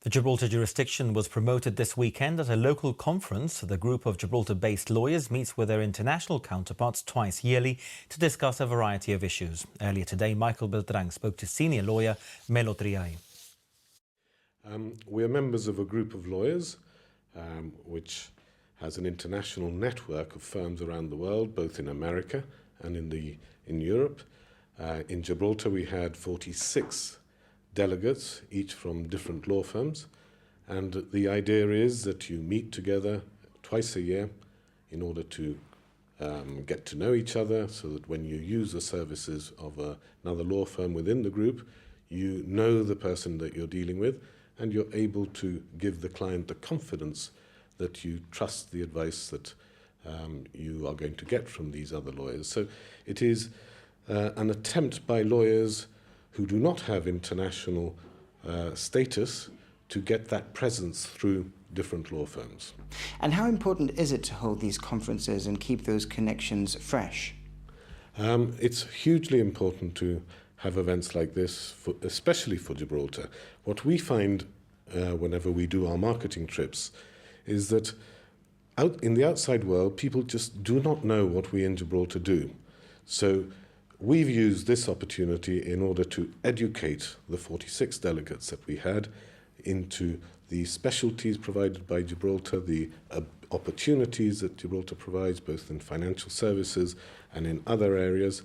The Gibraltar jurisdiction was promoted this weekend at a local conference. The group of Gibraltar-based lawyers meets with their international counterparts twice yearly to discuss a variety of issues. Earlier today, Michael Beltrán spoke to senior lawyer Melo Triay. We are members of a group of lawyers which has an international network of firms around the world, both in America and in Europe. In Gibraltar, we had 46 delegates, each from different law firms, and the idea is that you meet together twice a year in order to get to know each other, so that when you use the services of another law firm within the group, you know the person that you're dealing with, and you're able to give the client the confidence that you trust the advice that you are going to get from these other lawyers. So it is an attempt by lawyers who do not have international status to get that presence through different law firms. And how important is it to hold these conferences and keep those connections fresh? It's hugely important to have events like this, especially for Gibraltar. What we find whenever we do our marketing trips is that out in the outside world, people just do not know what we in Gibraltar do. So we've used this opportunity in order to educate the 46 delegates that we had into the specialties provided by Gibraltar, the opportunities that Gibraltar provides, both in financial services and in other areas.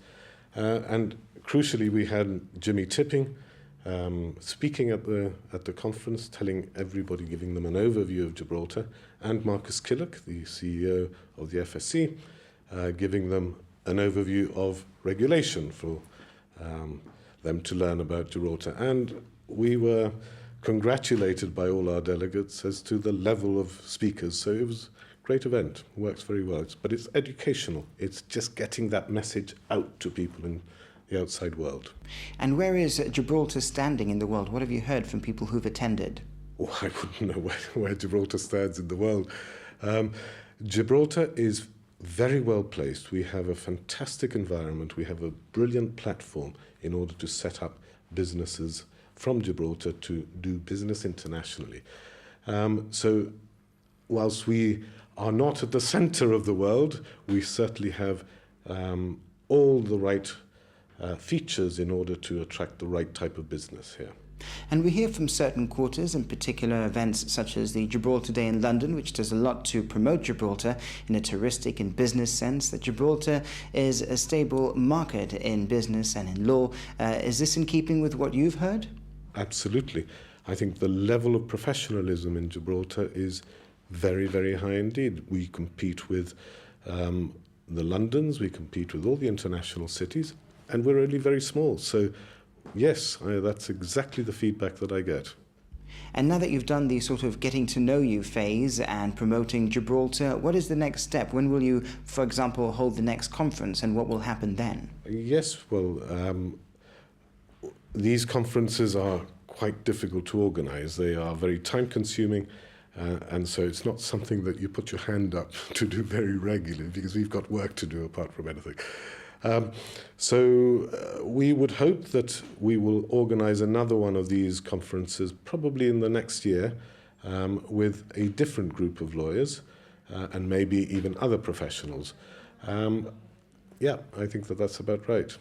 And crucially, we had Jimmy Tipping speaking at the conference, telling everybody, giving them an overview of Gibraltar, and Marcus Killock, the CEO of the FSC, giving them an overview of regulation for them to learn about Gibraltar. And we were congratulated by all our delegates as to the level of speakers. So it was a great event, works very well. But it's educational. It's just getting that message out to people in the outside world. And where is Gibraltar standing in the world? What have you heard from people who've attended? Oh, I wouldn't know where Gibraltar stands in the world. Gibraltar is very well placed. We have a fantastic environment. We have a brilliant platform in order to set up businesses from Gibraltar to do business internationally. So whilst we are not at the center of the world, we certainly have all the right features in order to attract the right type of business here. And we hear from certain quarters, in particular events such as the Gibraltar Day in London, which does a lot to promote Gibraltar in a touristic and business sense, that Gibraltar is a stable market in business and in law. Is this in keeping with what you've heard? Absolutely. I think the level of professionalism in Gibraltar is very, very high indeed. We compete with the Londons, we compete with all the international cities, and we're only very small. So yes, that's exactly the feedback that I get. And now that you've done the sort of getting to know you phase and promoting Gibraltar, what is the next step? When will you, for example, hold the next conference, and what will happen then? Yes, well, these conferences are quite difficult to organize. They are very time-consuming, and so it's not something that you put your hand up to do very regularly, because we've got work to do apart from anything. So we would hope that we will organize another one of these conferences probably in the next year with a different group of lawyers and maybe even other professionals. Yeah, I think that that's about right.